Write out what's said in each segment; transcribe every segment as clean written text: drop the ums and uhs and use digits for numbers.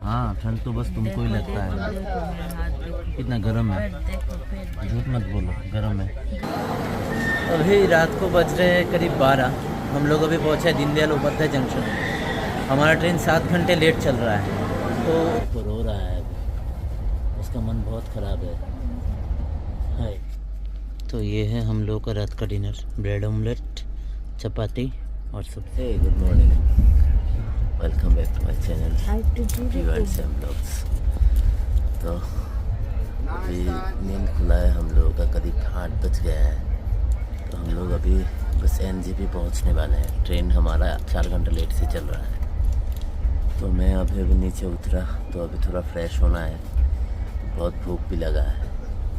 हाँ ठंड तो बस तुमको ही लगता है। कितना गर्म है, झूठ मत बोलो, गर्म है। अभी रात को बज रहे हैं करीब 12। हम लोग अभी पहुँचे दीनदयाल उपाध्याय जंक्शन। हमारा ट्रेन 7 घंटे लेट चल रहा है तो रो रहा है, उसका मन बहुत ख़राब है। तो ये है हम लोग का रात का डिनर, ब्रेड ऑमलेट, चपाती और सबसे। Good morning, welcome back to my channel viewers and blogs. तो अभी नींद खुला है हम लोगों का, करीब 8 बज गया है। तो हम लोग अभी बस एनजेपी पहुंचने वाले हैं। ट्रेन हमारा 4 घंटे लेट से चल रहा है। तो मैं अभी नीचे उतरा तो अभी थोड़ा फ्रेश होना है, बहुत भूख भी लगा है।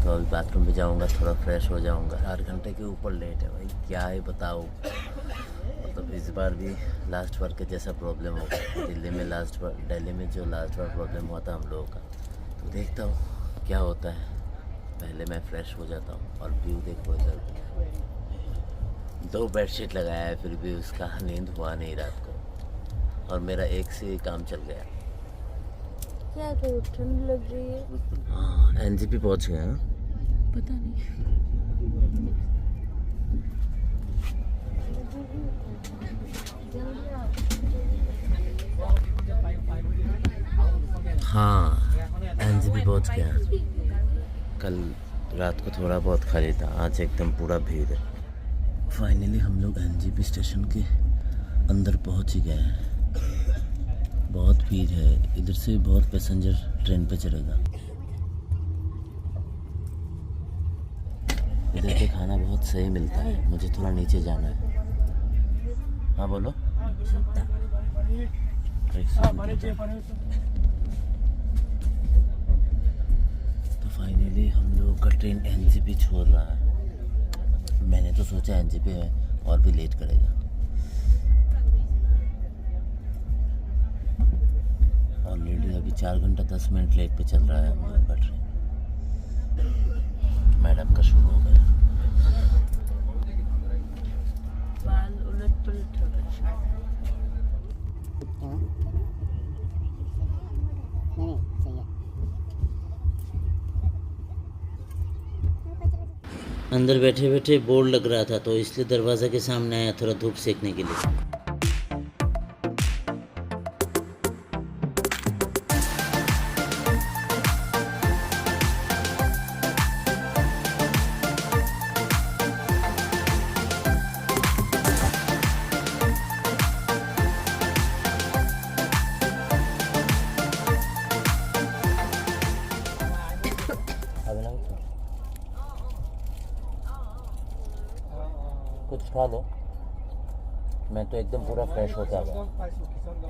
तो अभी बाथरूम पे जाऊंगा, थोड़ा फ्रेश हो जाऊंगा। 4 घंटे के ऊपर लेट है भाई, क्या है बताओ। मतलब इस बार भी लास्ट बार के जैसा प्रॉब्लम होगा। दिल्ली में जो लास्ट बार प्रॉब्लम हुआ था हम लोगों का। तो देखता हूँ क्या होता है। पहले मैं फ्रेश हो जाता हूँ। और व्यू देखो इधर, 2 बेडशीट लगाया है फिर भी उसका नींद हुआ नहीं रात को। और मेरा एक से काम चल गया। क्या करूँ, ठंड लग रही है। हाँ एनजेपी पहुँच गए हैं। पता नहीं। हाँ एनजेपी पहुँच गया। कल रात को थोड़ा बहुत खाली था, आज एकदम पूरा भीड़ है। फाइनली हम लोग एनजेपी स्टेशन के अंदर पहुँच ही गए हैं। बहुत भीड़ है, इधर से बहुत पैसेंजर ट्रेन पे चढ़ेगा। इधर के खाना बहुत सही मिलता है। मुझे थोड़ा नीचे जाना है। हाँ बोलो। तो फाइनली हम लोग का ट्रेन एनजेपी छोड़ रहा है। मैंने तो सोचा एनजेपी है और भी लेट करेगा। ऑलरेडी अभी 4 घंटा 10 मिनट लेट पे चल रहा है हम लोग का ट्रेन। मैडम का शुरू हो गया। बाल उलट पुलट हो गए। अंदर बैठे बैठे बोर लग रहा था तो इसलिए दरवाज़ा के सामने आया थोड़ा धूप सेकने के लिए। कुछ खा लो, मैं तो एकदम पूरा फ्रेश होता गया।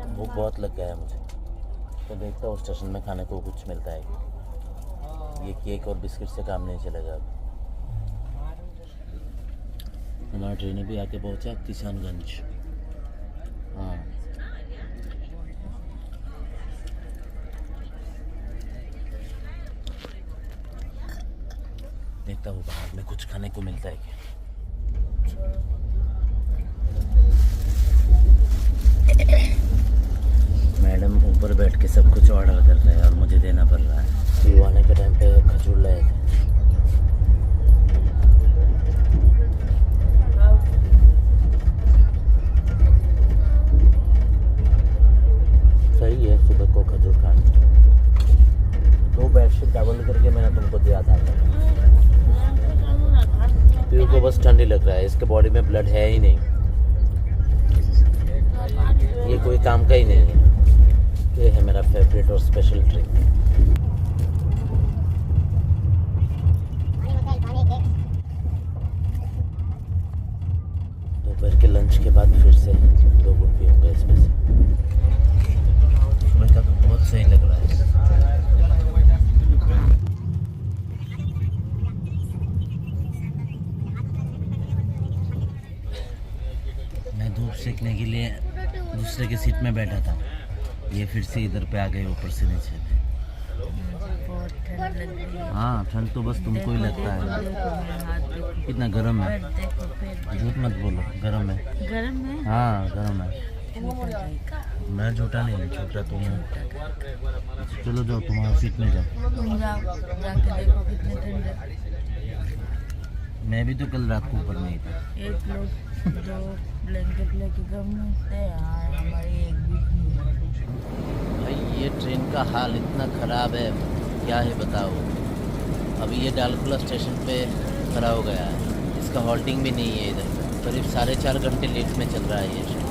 भूख बहुत लग गया है मुझे। तो देखता हूँ स्टेशन में खाने को कुछ मिलता है। ये केक और बिस्किट से काम नहीं चलेगा। हमारा ट्रेन भी आके पहुँचा किशनगंज। हाँ देखता हूँ बाहर में कुछ खाने को मिलता है क्या। मैडम ऊपर बैठ के सब कुछ ऑर्डर कर रहे हैं और मुझे देना पड़ रहा है। ये आने के टाइम पे खजूर लाए थे। सही है सुबह को खजूर खाना। 2 बेडशीट डबल करके मैंने तुमको दिया था। पीयू को बस ठंडी लग रहा है, इसके बॉडी में ब्लड है ही नहीं। ये कोई काम का ही नहीं है। ये है मेरा फेवरेट और स्पेशल ड्रिंक। दोपहर के लंच के बाद फिर से 2 गुट पीऊँगा इसमें से। सुबह का तो बहुत सही लग रहा है। मैं धूप सेकने के लिए दूसरे के सीट में बैठा था। ये फिर से इधर पे आ गए ऊपर से नीचे। बहुत ठंड लग रही है। हाँ ठंड तो बस तुमको ही लगता है। कितना गर्म है, झूठ मत बोलो, गर्म है। गर्म है। हाँ गर्म है। झूठा नहीं। मैं झूठा नहीं हूँ, झूठा तुम हो। चलो जाओ, तुम्हारा सीट में जाओ। तुम जाओ, जाके देखो कितने ठंड है। मैं भी तो कल रात को ऊपर में ही था। एक लोग जो ब्लैंकेट लेके घूमते हैं, हमारी एक भी नहीं है। भाई ये ट्रेन का हाल इतना ख़राब है, क्या है बताओ। अभी ये डालकुला स्टेशन पे खड़ा हो गया है, इसका हॉल्टिंग भी नहीं है इधर। करीब 4.5 घंटे लेट में चल रहा है ये ट्रेन।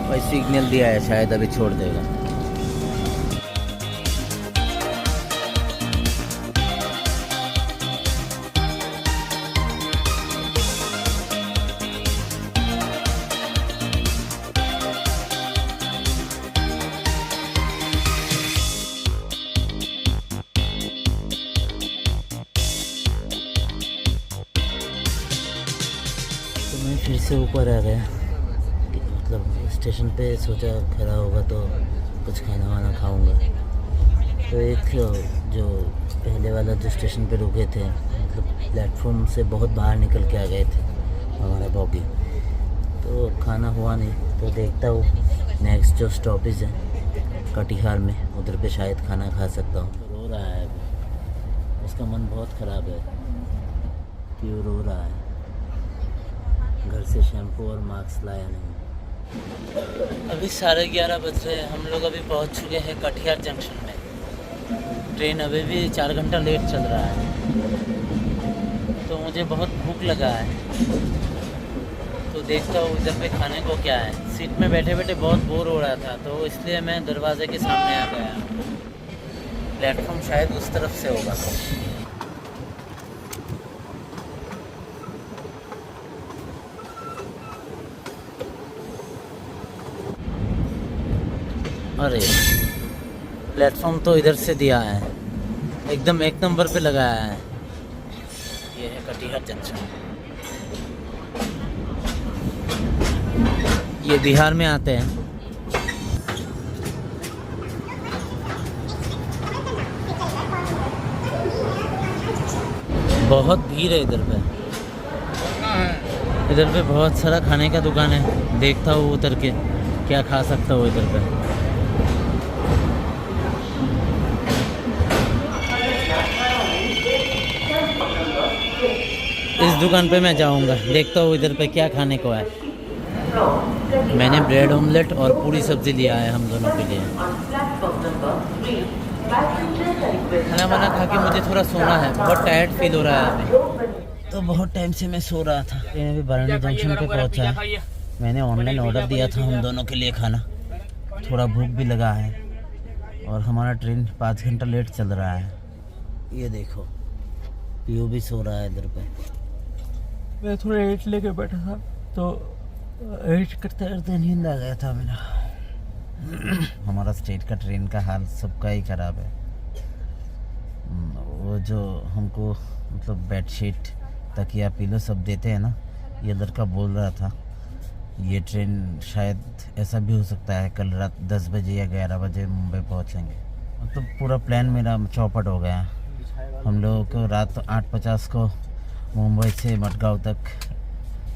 भाई सिग्नल दिया है, शायद अभी छोड़ देगा। तो मैं फिर से ऊपर आ गया, मतलब स्टेशन पे सोचा खड़ा होगा तो कुछ खाना वाना खाऊंगा। तो एक जो पहले वाला जो स्टेशन पे रुके थे, मतलब प्लेटफॉर्म से बहुत बाहर निकल के आ गए थे हमारा बॉगी, तो खाना हुआ नहीं। तो देखता हूँ नेक्स्ट जो स्टॉपेज है कटिहार में, उधर पे शायद खाना खा सकता हूँ। रो रहा है अभी, उसका मन बहुत ख़राब है, क्यों रो रहा है। घर से शैम्पू और मास्क लाया नहीं। अभी 11:30 बज रहे हैं, हम लोग अभी पहुंच चुके हैं कटिहार जंक्शन में। ट्रेन अभी भी 4 घंटा लेट चल रहा है, तो मुझे बहुत भूख लगा है। तो देखता हूँ इधर पे खाने को क्या है। सीट में बैठे बैठे बहुत बोर हो रहा था, तो इसलिए मैं दरवाजे के सामने आ गया। प्लेटफॉर्म शायद उस तरफ से होगा। अरे प्लेटफॉर्म तो इधर से दिया है, एकदम 1 नंबर पे लगाया है। ये है कटिहार जंक्शन। ये बिहार में आते हैं। बहुत भीड़ है इधर पे। इधर पे बहुत सारा खाने का दुकान है, देखता हूँ उतर के क्या खा सकता हूँ इधर पे। इस दुकान पे मैं जाऊंगा, देखता हूँ इधर पे क्या खाने को है। मैंने ब्रेड ऑमलेट और पूरी सब्जी लिया है हम दोनों के लिए। खाना वाना खा के मुझे थोड़ा सोना है, बहुत टायर्ड फील हो रहा है अभी। तो बहुत टाइम से मैं सो रहा था। ट्रेन अभी बरौनी जंक्शन पे पहुंचा है। मैंने ऑनलाइन ऑर्डर दिया था हम दोनों के लिए खाना, थोड़ा भूख भी लगा है। और हमारा ट्रेन 5 घंटा लेट चल रहा है। ये देखो पीयू भी सो रहा है इधर पे। मैं थोड़ा एट लेके बैठा था, तो एट करते करते नींद आ गया था मेरा। हमारा स्टेट का ट्रेन का हाल सबका ही ख़राब है। वो जो हमको मतलब बेडशीट तकिया पिलो सब देते हैं ना, ये लड़का बोल रहा था ये ट्रेन शायद ऐसा भी हो सकता है कल रात 10 बजे या 11 बजे मुंबई पहुंचेंगे। मतलब पूरा प्लान मेरा चौपट हो गया। हम लोगों को रात 8:50 को मुंबई से मडगांव तक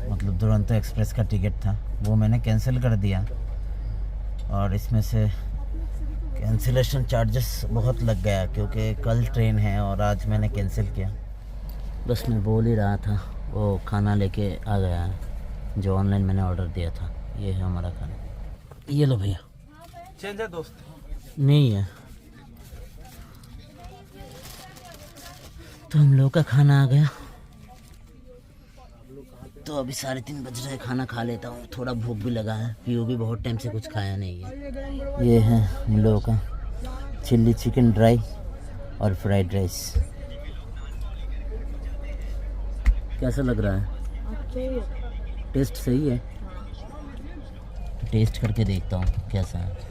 मतलब दुरंतो एक्सप्रेस का टिकट था, वो मैंने कैंसिल कर दिया। और इसमें से कैंसिलेशन चार्जेस बहुत लग गया, क्योंकि कल ट्रेन है और आज मैंने कैंसिल किया। बस मैं बोल ही रहा था, वो खाना लेके आ गया है जो ऑनलाइन मैंने ऑर्डर दिया था। ये है हमारा खाना। ये लो भैया। चेंज है दोस्त? नहीं है। तो हम लोग का खाना आ गया। तो अभी 3:30 बज रहे हैं, खाना खा लेता हूँ, थोड़ा भूख भी लगा है। पीओ भी बहुत टाइम से कुछ खाया नहीं है। ये है हम लोगों का चिल्ली चिकन ड्राई और फ्राइड राइस। कैसा लग रहा है? टेस्ट सही है? टेस्ट करके देखता हूँ कैसा है।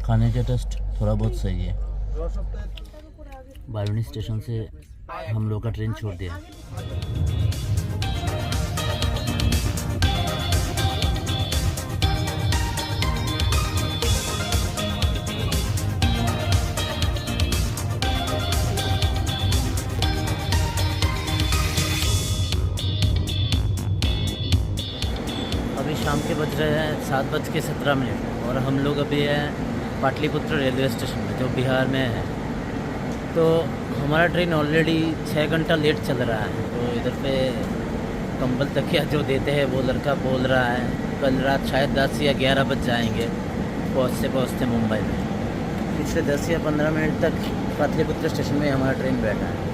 खाने का टेस्ट थोड़ा बहुत सही है। बरौनी स्टेशन से हम लोग का ट्रेन छोड़ दिया। शाम के बज रहे हैं 7:17 और हम लोग अभी हैं पाटलिपुत्र रेलवे स्टेशन में, जो बिहार में है। तो हमारा ट्रेन ऑलरेडी 6 घंटा लेट चल रहा है। तो इधर पे कंबल तकिया जो देते हैं वो लड़का बोल रहा है कल रात शायद 10 या 11 बज जाएंगे पहुँचते मुंबई में। पिछले 10 या 15 मिनट तक पाटलिपुत्र स्टेशन में हमारा ट्रेन बैठा है।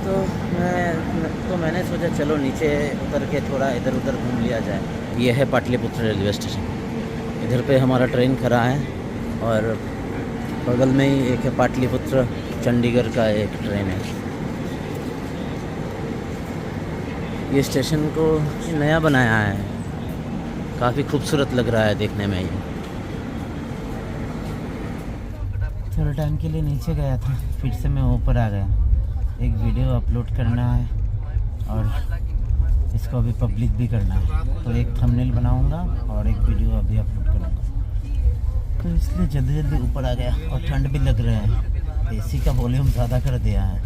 तो मैंने सोचा चलो नीचे उतर के थोड़ा इधर उधर घूम लिया जाए। ये है पाटलिपुत्र रेलवे स्टेशन। इधर पे हमारा ट्रेन खड़ा है और बगल में ही एक है पाटलिपुत्र चंडीगढ़ का एक ट्रेन है। ये स्टेशन को नया बनाया है, काफ़ी खूबसूरत लग रहा है देखने में। ये थोड़ा टाइम के लिए नीचे गया था, फिर से मैं ऊपर आ गया। एक वीडियो अपलोड करना है और इसको अभी पब्लिक भी करना है। तो एक थंबनेल बनाऊंगा और एक वीडियो अभी अपलोड करूंगा। तो इसलिए जल्दी जल्दी ऊपर आ गया और ठंड भी लग रहा है। एसी का वॉल्यूम ज़्यादा कर दिया है।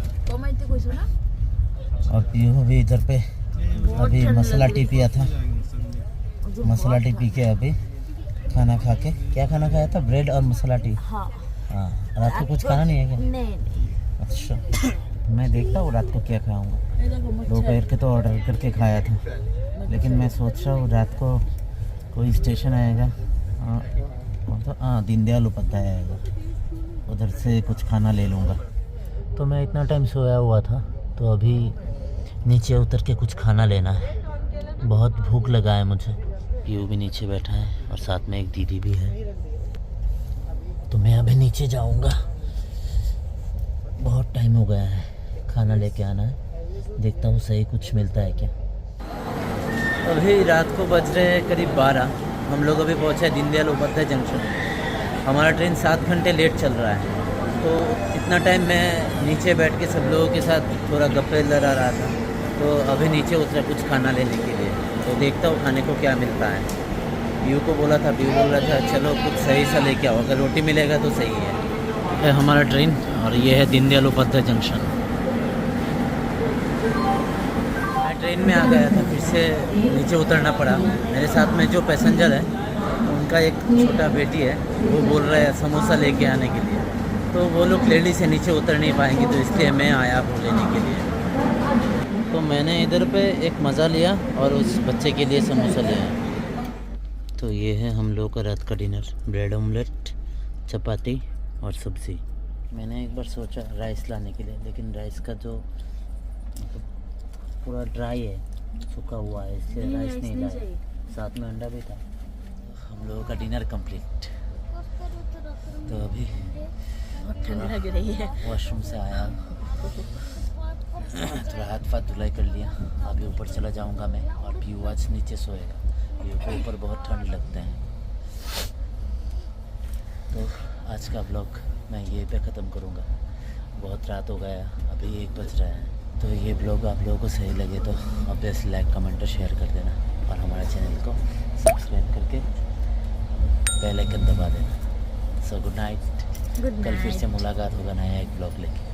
और पीयू भी इधर पे अभी मसाला टी पिया था। मसाला टी पी के अभी खाना खा के, क्या खाना खाया था? ब्रेड और मसाला टी। हाँ, रात को कुछ खाना नहीं है क्या? नहीं। अच्छा, मैं देखता हूँ रात को क्या खाऊंगा। दोपहर के तो ऑर्डर करके खाया था, लेकिन मैं सोच रहा हूँ रात को कोई स्टेशन आएगा तो दीनदयाल उपाध्याय आएगा, उधर से कुछ खाना ले लूँगा। तो मैं इतना टाइम सोया हुआ था, तो अभी नीचे उतर के कुछ खाना लेना है। बहुत भूख लगा है मुझे। पीयू भी नीचे बैठा है और साथ में एक दीदी भी है। तो मैं अभी नीचे जाऊँगा, बहुत टाइम हो गया है। खाना लेके आना है, देखता हूँ सही कुछ मिलता है क्या। अभी रात को बज रहे हैं करीब 12। हम लोग अभी पहुँचे दीनदयाल उपाध्याय जंक्शन में। हमारा ट्रेन 7 घंटे लेट चल रहा है। तो इतना टाइम मैं नीचे बैठ के सब लोगों के साथ थोड़ा गप्पे लड़ा रहा था। तो अभी नीचे उतरा कुछ खाना लेने के लिए। तो देखता हूँ खाने को क्या मिलता है। पीयू को बोला था, पीयू बोल रहा था चलो कुछ सही सा लेके आओ, अगर रोटी मिलेगा तो सही है। हमारा ट्रेन और ये है दीनदयाल उपाध्याय जंक्शन। मैं ट्रेन में आ गया था, फिर से नीचे उतरना पड़ा। मेरे साथ में जो पैसेंजर है उनका एक छोटा बेटी है, वो बोल रहा है समोसा लेके आने के लिए। तो वो लोग लेडी से नीचे उतर नहीं पाएंगे, तो इसलिए मैं आया वो लेने के लिए। तो मैंने इधर पे एक मज़ा लिया और उस बच्चे के लिए समोसा लिया। तो ये है हम लोग का रात का डिनर, ब्रेड ऑमलेट, चपाती और सब्ज़ी। मैंने एक बार सोचा राइस लाने के लिए, लेकिन राइस का जो मतलब पूरा ड्राई है, सूखा हुआ है, इसलिए राइस नहीं लाया। साथ में अंडा भी था। हम लोगों का डिनर कंप्लीट। तो अभी ठंड लग रही है, वॉशरूम से आया, थोड़ा हाथ पाथ धुलाई कर लिया। अभी ऊपर चला जाऊंगा मैं, और पीयू आज नीचे सोएगा। पीयू को ऊपर बहुत ठंड लगता है। तो आज का ब्लॉग मैं ये पे ख़त्म करूँगा। बहुत रात हो गया, अभी 1 बज रहा है। तो ये ब्लॉग आप लोगों को सही लगे तो ऑब्वियसली लाइक, कमेंट और शेयर कर देना, और हमारे चैनल को सब्सक्राइब करके बेल आइकन दबा देना। So good night. कल फिर से मुलाकात होगा नया एक ब्लॉग लेके।